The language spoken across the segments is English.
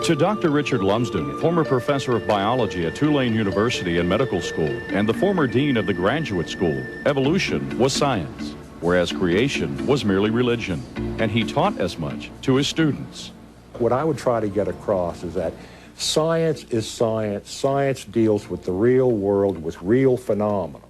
To Dr. Richard Lumsden, former professor of biology at Tulane University and Medical School and the former dean of the graduate school, evolution was science, whereas creation was merely religion, and he taught as much to his students. What I would try to get across is that science is science. Science deals with the real world, with real phenomena.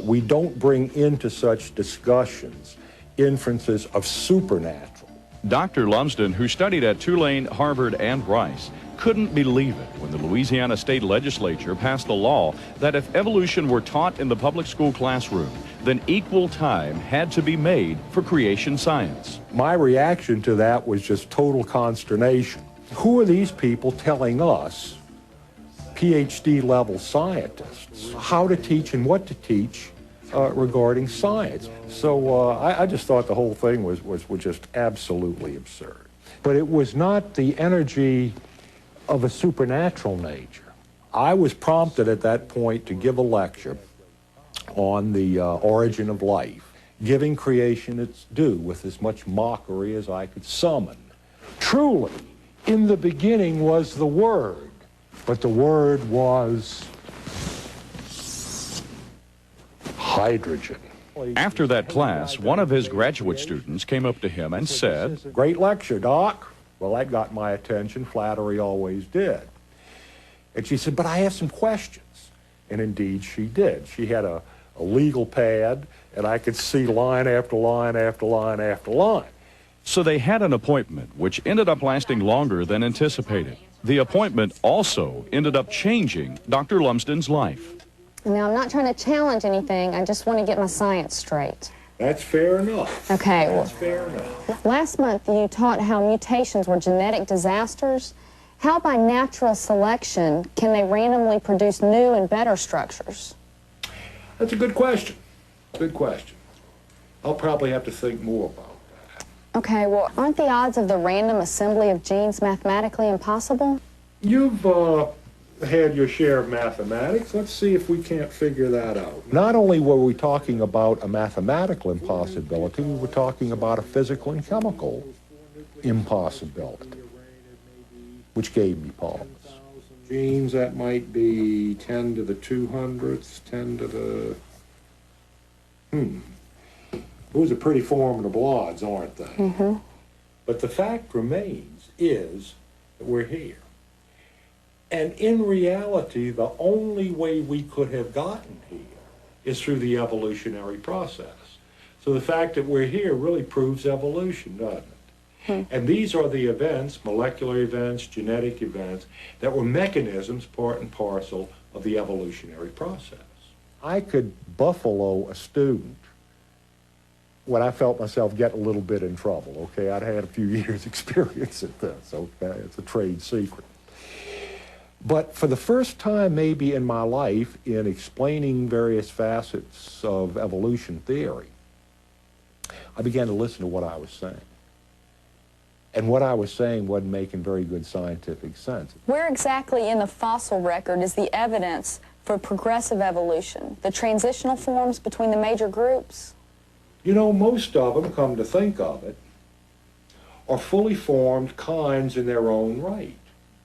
We don't bring into such discussions inferences of supernatural. Dr. Lumsden, who studied at Tulane, Harvard, and Rice, couldn't believe it when the Louisiana State Legislature passed a law that if evolution were taught in the public school classroom, then equal time had to be made for creation science. My reaction to that was just total consternation. Who are these people telling us, PhD-level scientists, how to teach and what to teach regarding science? So I just thought the whole thing was just absolutely absurd. But it was not the energy of a supernatural nature. I was prompted at that point to give a lecture on the origin of life, giving creation its due with as much mockery as I could summon. Truly, in the beginning was the Word, but the Word was hydrogen. After that class, one of his graduate students came up to him and said, "Great lecture, Doc." Well, that got my attention. Flattery always did. And she said, "But I have some questions." And indeed she did. She had a legal pad, and I could see line after line after line after line. So they had an appointment, which ended up lasting longer than anticipated. The appointment also ended up changing Dr. Lumsden's life. Now, I'm not trying to challenge anything. I just want to get my science straight. That's fair enough. Okay. That's fair enough. Last month, you taught how mutations were genetic disasters. How by natural selection can they randomly produce new and better structures? That's a good question. Good question. I'll probably have to think more about that. Okay, well, aren't the odds of the random assembly of genes mathematically impossible? You've had your share of mathematics. Let's see if we can't figure that out. Not only were we talking about a mathematical impossibility, we were talking about a physical and chemical impossibility, which gave me pause. Genes, that might be 10 to the 200th, 10 to the... Those are pretty formidable odds, aren't they? Mm-hmm. But the fact remains is that we're here. And in reality, the only way we could have gotten here is through the evolutionary process. So the fact that we're here really proves evolution, doesn't it? And these are the events, molecular events, genetic events, that were mechanisms part and parcel of the evolutionary process. I could buffalo a student when I felt myself get a little bit in trouble, okay? I'd had a few years' experience at this, okay? It's a trade secret. But for the first time maybe in my life, in explaining various facets of evolution theory, I began to listen to what I was saying. And what I was saying wasn't making very good scientific sense. Where exactly in the fossil record is the evidence for progressive evolution, the transitional forms between the major groups? You know, most of them, come to think of it, are fully formed kinds in their own right.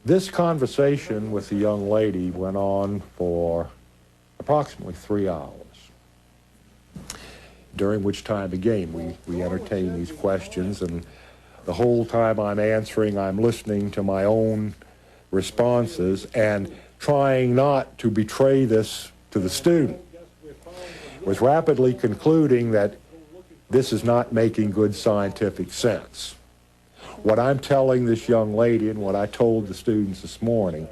This conversation with the young lady went on for approximately 3 hours, during which time, again, we entertained these questions, and the whole time I'm answering, I'm listening to my own responses and trying not to betray this to the student. Was rapidly concluding that this is not making good scientific sense. What I'm telling this young lady and what I told the students this morning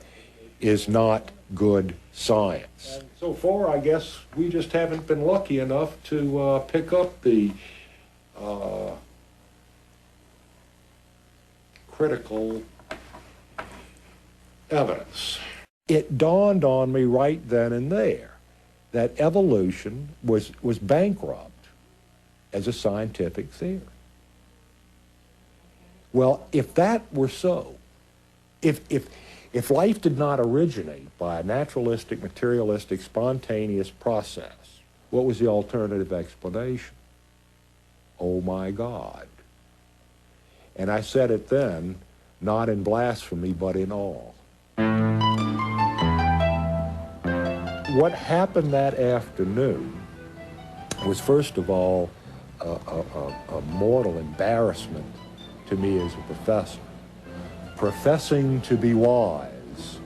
is not good science. And so far, I guess we just haven't been lucky enough to pick up the critical evidence. It dawned on me right then and there that evolution was bankrupt as a scientific theory. Well, if that were so, if life did not originate by a naturalistic, materialistic, spontaneous process, what was the alternative explanation? Oh my God. And I said it then, not in blasphemy, but in awe. What happened that afternoon was, first of all, a mortal embarrassment to me as a professor. Professing to be wise,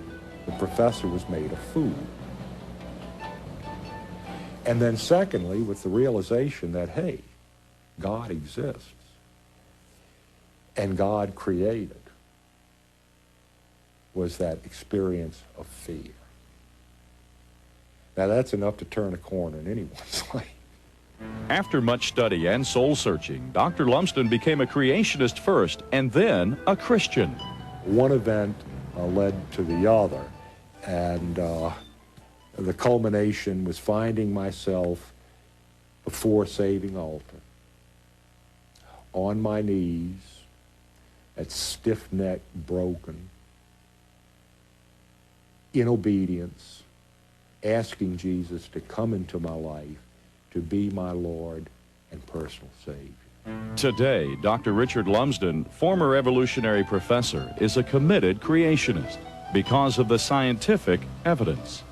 the professor was made a fool. And then secondly, with the realization that, hey, God exists and God created, was that experience of fear. Now that's enough to turn a corner in anyone's life. After much study and soul-searching, Dr. Lumsden became a creationist first and then a Christian. One event led to the other, and the culmination was finding myself before saving altar, on my knees, at stiff-necked, broken, in obedience, asking Jesus to come into my life, to be my Lord and personal Savior. Today, Dr. Richard Lumsden, former evolutionary professor, is a committed creationist because of the scientific evidence.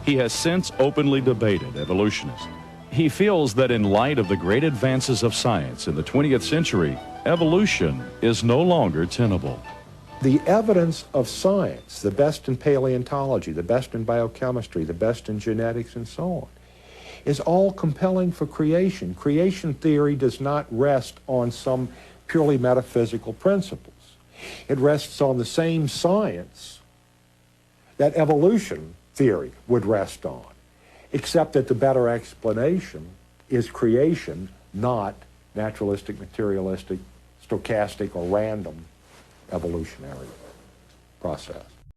He has since openly debated evolutionists. He feels that in light of the great advances of science in the 20th century, evolution is no longer tenable. The evidence of science, the best in paleontology, the best in biochemistry, the best in genetics, and so on, is all compelling for creation. Creation theory does not rest on some purely metaphysical principles. It rests on the same science that evolution theory would rest on, except that the better explanation is creation, not naturalistic, materialistic, stochastic, or random evolutionary process.